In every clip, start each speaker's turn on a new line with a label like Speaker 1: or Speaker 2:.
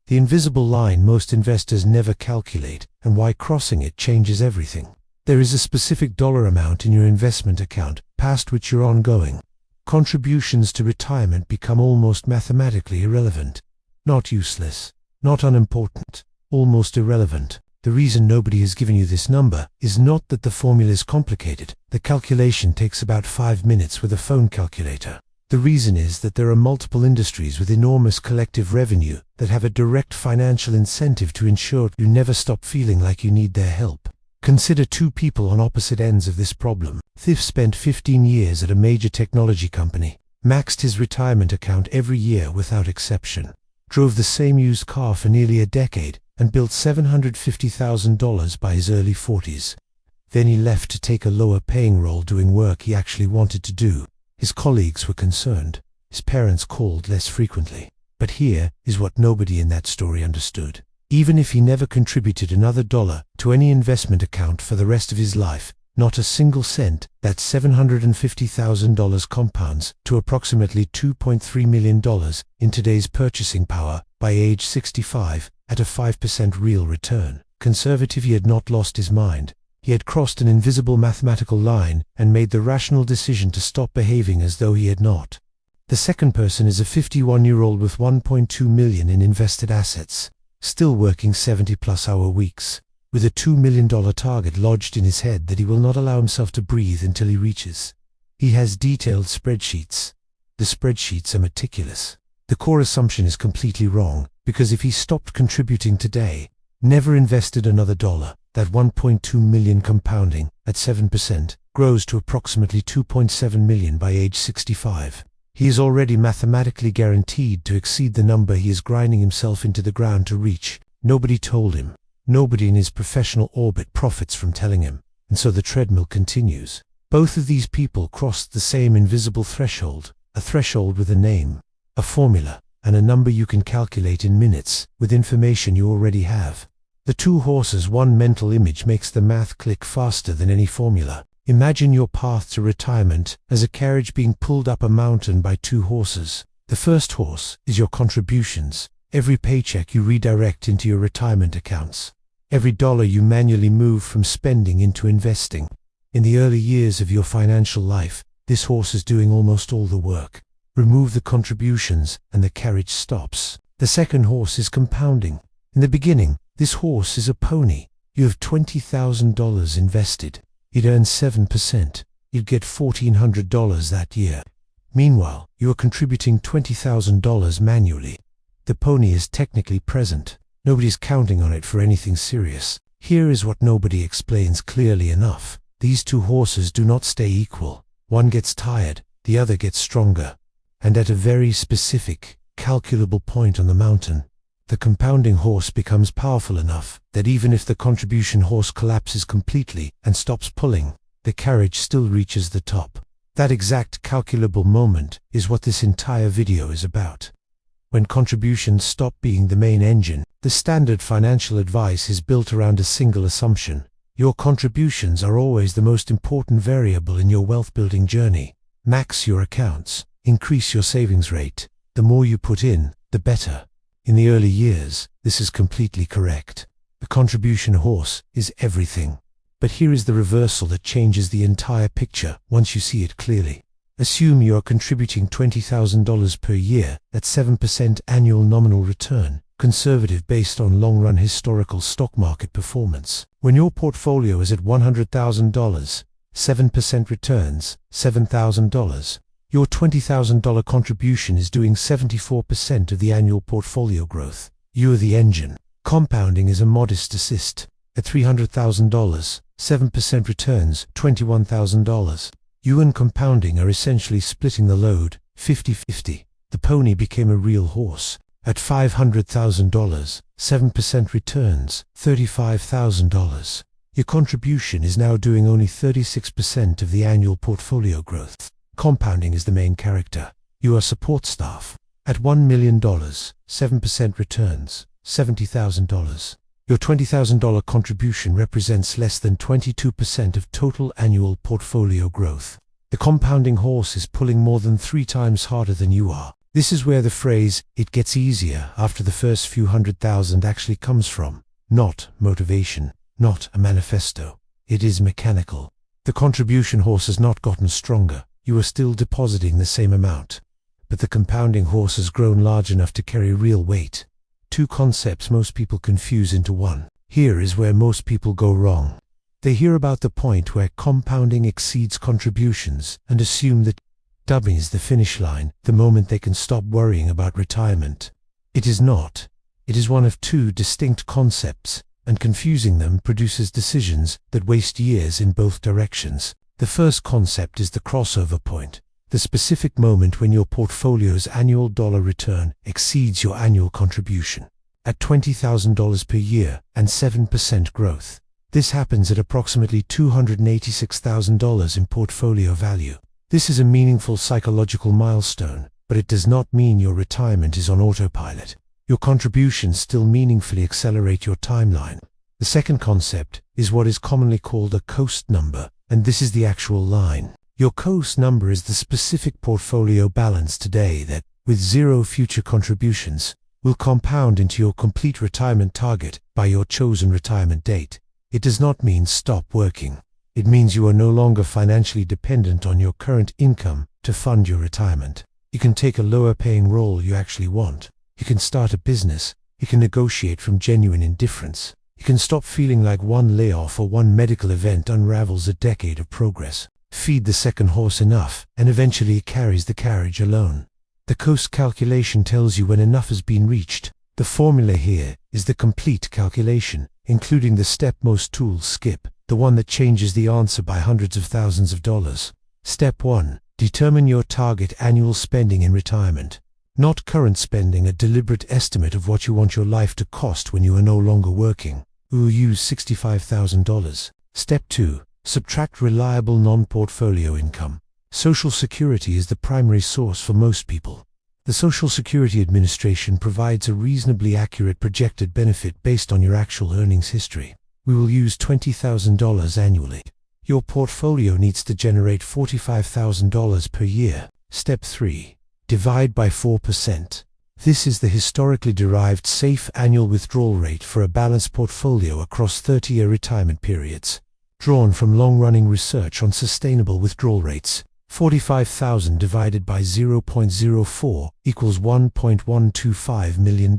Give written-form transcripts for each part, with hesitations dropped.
Speaker 1: The invisible line most investors never calculate, and why crossing it changes everything. There is a specific dollar amount in your investment account, past which you're ongoing. Contributions to retirement become almost mathematically irrelevant. Not useless, not unimportant, almost irrelevant. The reason nobody has given you this number is not that the formula is complicated. The calculation takes about 5 minutes with a phone calculator. The reason is that there are multiple industries with enormous collective revenue that have a direct financial incentive to ensure you never stop feeling like you need their help. Consider two people on opposite ends of this problem. Thief spent 15 years at a major technology company, maxed his retirement account every year without exception, drove the same used car for nearly a decade, and built $750,000 by his early 40s. Then he left to take a lower-paying role doing work he actually wanted to do. His colleagues were concerned. His parents called less frequently. But here is what nobody in that story understood. Even if he never contributed another dollar to any investment account for the rest of his life, not a single cent, that $750,000 compounds to approximately $2.3 million in today's purchasing power by age 65 at a 5% real return. Conservative, he had not lost his mind. He had crossed an invisible mathematical line and made the rational decision to stop behaving as though he had not. The second person is a 51-year-old with $1.2 million in invested assets, still working 70-plus-hour weeks, with a $2 million target lodged in his head that he will not allow himself to breathe until he reaches. He has detailed spreadsheets. The spreadsheets are meticulous. The core assumption is completely wrong, because if he stopped contributing today, never invested another dollar, that $1.2 million compounding at 7% grows to approximately $2.7 million by age 65. He is already mathematically guaranteed to exceed the number he is grinding himself into the ground to reach. Nobody told him. Nobody in his professional orbit profits from telling him, and so the treadmill continues. Both of these people crossed the same invisible threshold, a threshold with a name, a formula, and a number you can calculate in minutes with information you already have. The two horses, one mental image makes the math click faster than any formula. Imagine your path to retirement as a carriage being pulled up a mountain by two horses. The first horse is your contributions, every paycheck you redirect into your retirement accounts, every dollar you manually move from spending into investing. In the early years of your financial life, this horse is doing almost all the work. Remove the contributions and the carriage stops. The second horse is compounding. In the beginning, this horse is a pony. You have $20,000 invested. It earns 7%. You'd get $1,400 that year. Meanwhile, you are contributing $20,000 manually. The pony is technically present. Nobody's counting on it for anything serious. Here is what nobody explains clearly enough. These two horses do not stay equal. One gets tired, the other gets stronger. And at a very specific, calculable point on the mountain, the compounding horse becomes powerful enough that even if the contribution horse collapses completely and stops pulling, the carriage still reaches the top. That exact calculable moment is what this entire video is about. When contributions stop being the main engine, the standard financial advice is built around a single assumption. Your contributions are always the most important variable in your wealth-building journey. Max your accounts. Increase your savings rate. The more you put in, the better. In the early years, this is completely correct. The contribution horse is everything. But here is the reversal that changes the entire picture once you see it clearly. Assume you are contributing $20,000 per year at 7% annual nominal return, conservative based on long-run historical stock market performance. When your portfolio is at $100,000, 7% returns, $7,000. Your $20,000 contribution is doing 74% of the annual portfolio growth. You are the engine. Compounding is a modest assist. At $300,000, 7% returns, $21,000. You and compounding are essentially splitting the load, 50-50. The pony became a real horse. At $500,000, 7% returns, $35,000. Your contribution is now doing only 36% of the annual portfolio growth. Compounding is the main character. You are support staff. At $1 million, 7% returns, $70,000. Your $20,000 contribution represents less than 22% of total annual portfolio growth. The compounding horse is pulling more than 3 times harder than you are. This is where the phrase, "it gets easier after the first few 100,000 actually comes from. Not motivation, not a manifesto. It is mechanical. The contribution horse has not gotten stronger. You are still depositing the same amount. But the compounding horse has grown large enough to carry real weight. Two concepts most people confuse into one. Here is where most people go wrong. They hear about the point where compounding exceeds contributions and assume that is the finish line, the moment they can stop worrying about retirement. It is not. It is one of two distinct concepts, and confusing them produces decisions that waste years in both directions. The first concept is the crossover point, the specific moment when your portfolio's annual dollar return exceeds your annual contribution. At $20,000 per year and 7% growth. This happens at approximately $286,000 in portfolio value. This is a meaningful psychological milestone, but it does not mean your retirement is on autopilot. Your contributions still meaningfully accelerate your timeline. The second concept is what is commonly called a coast number, and this is the actual line. Your coast number is the specific portfolio balance today that, with zero future contributions, will compound into your complete retirement target by your chosen retirement date. It does not mean stop working. It means you are no longer financially dependent on your current income to fund your retirement. You can take a lower paying role you actually want. You can start a business. You can negotiate from genuine indifference. You can stop feeling like one layoff or one medical event unravels a decade of progress. Feed the second horse enough, and eventually it carries the carriage alone. The coast calculation tells you when enough has been reached. The formula here is the complete calculation, including the step most tools skip, the one that changes the answer by hundreds of thousands of dollars. Step 1. Determine your target annual spending in retirement. Not current spending, a deliberate estimate of what you want your life to cost when you are no longer working. We'll use $65,000. Step 2. Subtract reliable non-portfolio income. Social Security is the primary source for most people. The Social Security Administration provides a reasonably accurate projected benefit based on your actual earnings history. We will use $20,000 annually. Your portfolio needs to generate $45,000 per year. Step 3. Divide by 4%. This is the historically derived safe annual withdrawal rate for a balanced portfolio across 30-year retirement periods. Drawn from long-running research on sustainable withdrawal rates. 45,000 divided by 0.04 equals $1.125 million.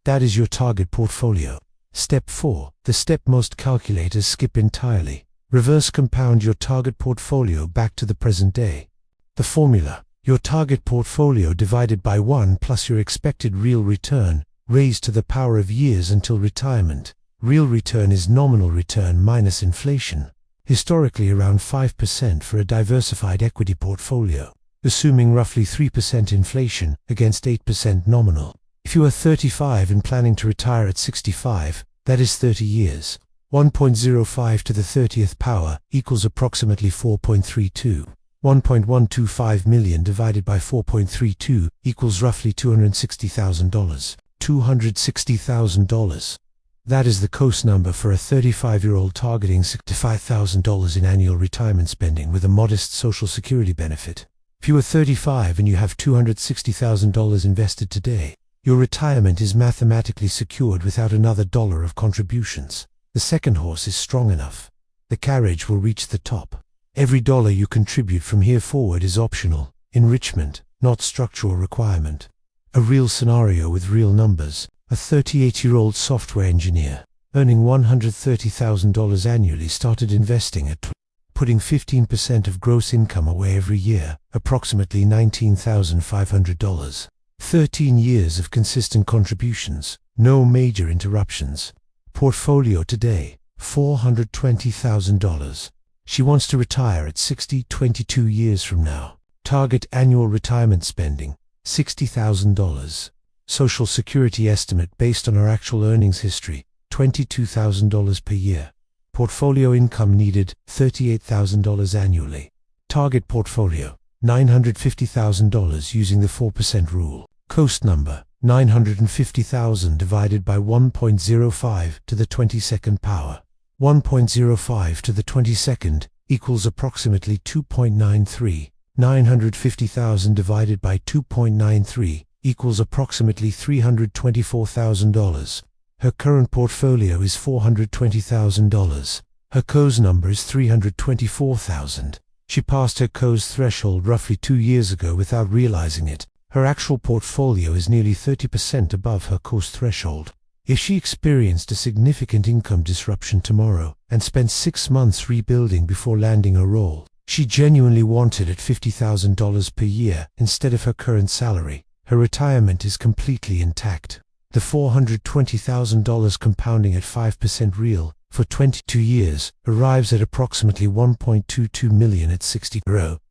Speaker 1: That is your target portfolio. Step 4. The step most calculators skip entirely. Reverse compound your target portfolio back to the present day. The formula: your target portfolio divided by 1 plus your expected real return, raised to the power of years until retirement. Real return is nominal return minus inflation. Historically around 5% for a diversified equity portfolio, assuming roughly 3% inflation against 8% nominal. If you are 35 and planning to retire at 65, that is 30 years. 1.05 to the 30th power equals approximately 4.32. 1.125 million divided by 4.32 equals roughly $260,000. $260,000. That is the coast number for a 35-year-old targeting $65,000 in annual retirement spending with a modest Social Security benefit. If you are 35 and you have $260,000 invested today, your retirement is mathematically secured without another dollar of contributions. The second horse is strong enough. The carriage will reach the top. Every dollar you contribute from here forward is optional, enrichment, not structural requirement. A real scenario with real numbers. A 38-year-old software engineer, earning $130,000 annually, started investing at putting 15% of gross income away every year, approximately $19,500. 13 years of consistent contributions, no major interruptions. Portfolio today, $420,000. She wants to retire at 60, 22 years from now. Target annual retirement spending, $60,000. Social Security estimate based on our actual earnings history, $22,000 per year. Portfolio income needed, $38,000 annually. Target portfolio, $950,000 using the 4% rule. Coast number, 950,000 divided by 1.05 to the 22nd power. 1.05 to the 22nd equals approximately $2.93. $950,000 divided by 2.93 equals approximately $324,000. Her current portfolio is $420,000. Her CO's number is $324,000. She passed her CO's threshold roughly 2 years ago without realizing it. Her actual portfolio is nearly 30% above her CO's threshold. If she experienced a significant income disruption tomorrow and spent 6 months rebuilding before landing a role she genuinely wanted at $50,000 per year instead of her current salary, her retirement is completely intact. The $420,000 compounding at 5% real for 22 years arrives at approximately $1.22 million at 60.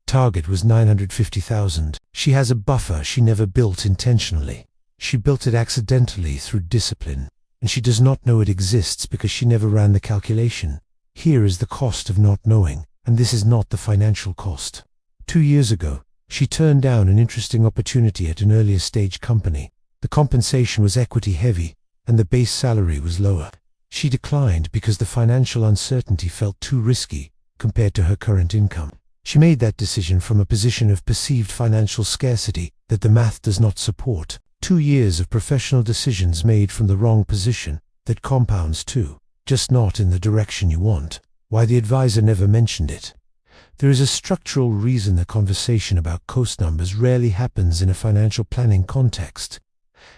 Speaker 1: Target was $950,000. She has a buffer she never built intentionally. She built it accidentally through discipline, and she does not know it exists because she never ran the calculation. Here is the cost of not knowing, and this is not the financial cost. 2 years ago, she turned down an interesting opportunity at an earlier stage company. The compensation was equity heavy, and the base salary was lower. She declined because the financial uncertainty felt too risky compared to her current income. She made that decision from a position of perceived financial scarcity that the math does not support. 2 years of professional decisions made from the wrong position that compounds too, just not in the direction you want. Why the advisor never mentioned it. There is a structural reason the conversation about cost numbers rarely happens in a financial planning context.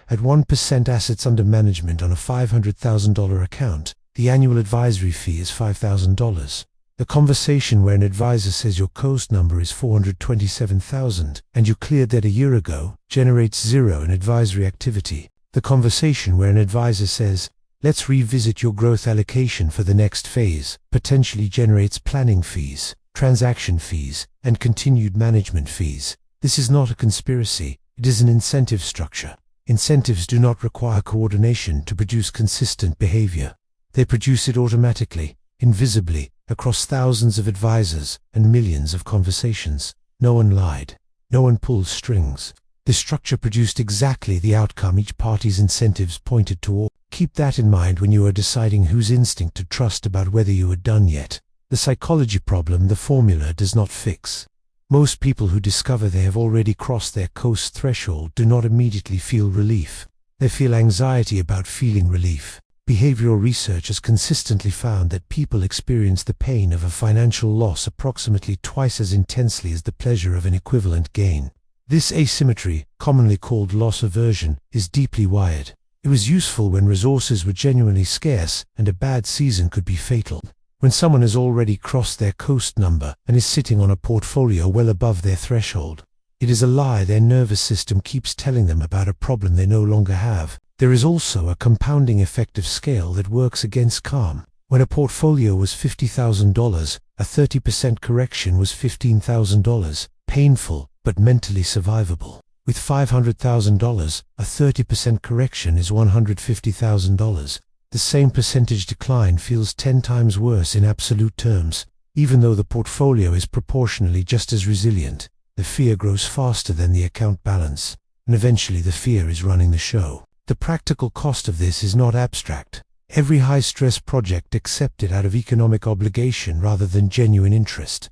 Speaker 1: At 1% assets under management on a $500,000 account, the annual advisory fee is $5,000. The conversation where an advisor says your cost number is $427,000 and you cleared that a year ago generates zero in advisory activity. The conversation where an advisor says, let's revisit your growth allocation for the next phase, potentially generates planning fees, transaction fees, and continued management fees. This is not a conspiracy, it is an incentive structure. Incentives do not require coordination to produce consistent behavior. They produce it automatically, invisibly, across thousands of advisors and millions of conversations. No one lied. No one pulled strings. The structure produced exactly the outcome each party's incentives pointed toward. Keep that in mind when you are deciding whose instinct to trust about whether you are done yet. The psychology problem the formula does not fix. Most people who discover they have already crossed their cost threshold do not immediately feel relief. They feel anxiety about feeling relief. Behavioral research has consistently found that people experience the pain of a financial loss approximately twice as intensely as the pleasure of an equivalent gain. This asymmetry, commonly called loss aversion, is deeply wired. It was useful when resources were genuinely scarce and a bad season could be fatal. When someone has already crossed their cost number and is sitting on a portfolio well above their threshold, it is a lie their nervous system keeps telling them about a problem they no longer have. There is also a compounding effect of scale that works against calm. When a portfolio was $50,000, a 30% correction was $15,000, painful but mentally survivable. With $500,000, a 30% correction is $150,000. The same percentage decline feels 10 times worse in absolute terms. Even though the portfolio is proportionally just as resilient, the fear grows faster than the account balance, and eventually the fear is running the show. The practical cost of this is not abstract. Every high-stress project accepted out of economic obligation rather than genuine interest.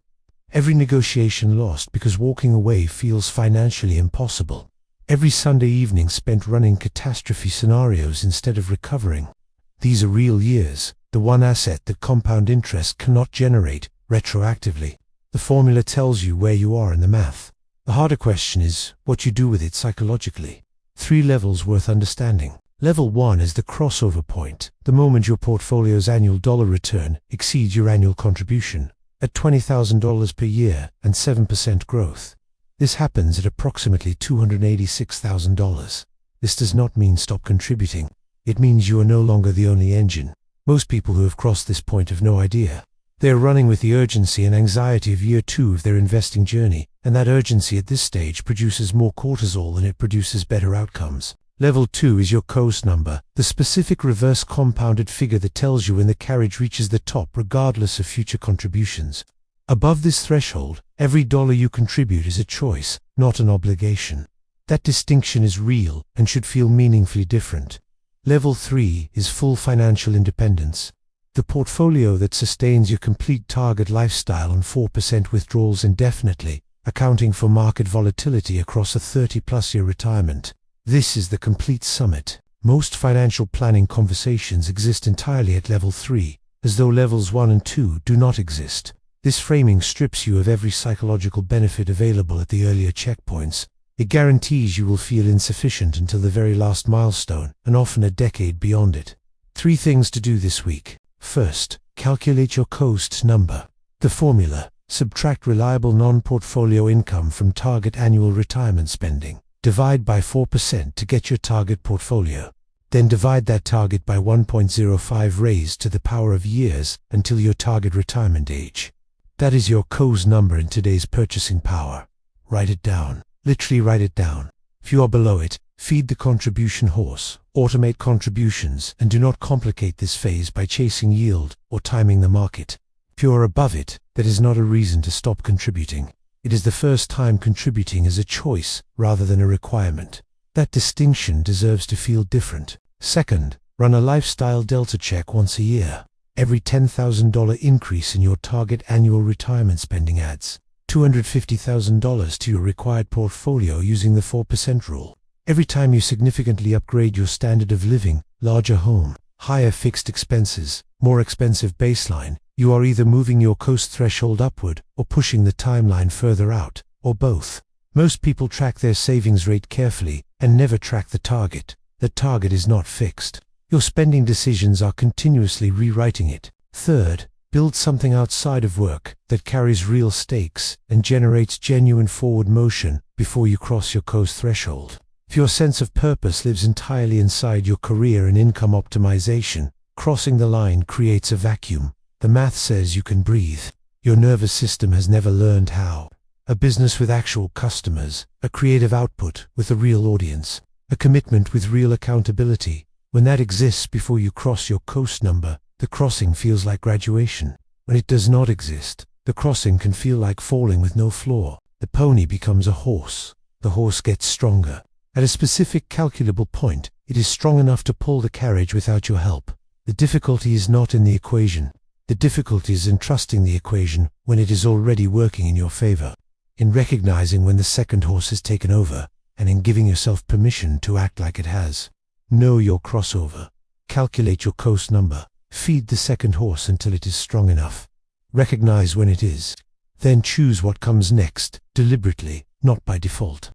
Speaker 1: Every negotiation lost because walking away feels financially impossible. Every Sunday evening spent running catastrophe scenarios instead of recovering. These are real years, the one asset that compound interest cannot generate retroactively. The formula tells you where you are in the math. The harder question is what you do with it psychologically. 3 levels worth understanding. Level 1 is the crossover point, the moment your portfolio's annual dollar return exceeds your annual contribution. At $20,000 per year and 7% growth. This happens at approximately $286,000. This does not mean stop contributing. It means you are no longer the only engine. Most people who have crossed this point have no idea. They are running with the urgency and anxiety of year 2 of their investing journey, and that urgency at this stage produces more cortisol than it produces better outcomes. Level 2 is your cost number, the specific reverse compounded figure that tells you when the carriage reaches the top regardless of future contributions. Above this threshold, every dollar you contribute is a choice, not an obligation. That distinction is real and should feel meaningfully different. Level 3 is full financial independence. The portfolio that sustains your complete target lifestyle on 4% withdrawals indefinitely, accounting for market volatility across a 30-plus year retirement. This is the complete summit. Most financial planning conversations exist entirely at level 3, as though levels 1 and 2 do not exist. This framing strips you of every psychological benefit available at the earlier checkpoints. It guarantees you will feel insufficient until the very last milestone, and often a decade beyond it. 3 things to do this week. First, calculate your cost number. The formula: subtract reliable non-portfolio income from target annual retirement spending. Divide by 4% to get your target portfolio. Then divide that target by 1.05 raised to the power of years until your target retirement age. That is your COS number in today's purchasing power. Write it down. Literally write it down. If you are below it, feed the contribution horse. Automate contributions and do not complicate this phase by chasing yield or timing the market. If you are above it, that is not a reason to stop contributing. It is the first time contributing is a choice rather than a requirement. That distinction deserves to feel different. Second, run a lifestyle delta check once a year. Every $10,000 increase in your target annual retirement spending adds $250,000 to your required portfolio using the 4% rule. Every time you significantly upgrade your standard of living, larger home, higher fixed expenses, more expensive baseline, you are either moving your cost threshold upward or pushing the timeline further out, or both. Most people track their savings rate carefully and never track the target. The target is not fixed. Your spending decisions are continuously rewriting it. Third, build something outside of work that carries real stakes and generates genuine forward motion before you cross your cost threshold. If your sense of purpose lives entirely inside your career and income optimization, crossing the line creates a vacuum. The math says you can breathe. Your nervous system has never learned how. A business with actual customers, a creative output with a real audience, a commitment with real accountability. When that exists before you cross your cost number, the crossing feels like graduation. When it does not exist, the crossing can feel like falling with no floor. The pony becomes a horse. The horse gets stronger. At a specific calculable point, it is strong enough to pull the carriage without your help. The difficulty is not in the equation. The difficulty is in trusting the equation when it is already working in your favor. In recognizing when the second horse has taken over, and in giving yourself permission to act like it has. Know your crossover. Calculate your cost number. Feed the second horse until it is strong enough. Recognize when it is. Then choose what comes next, deliberately, not by default.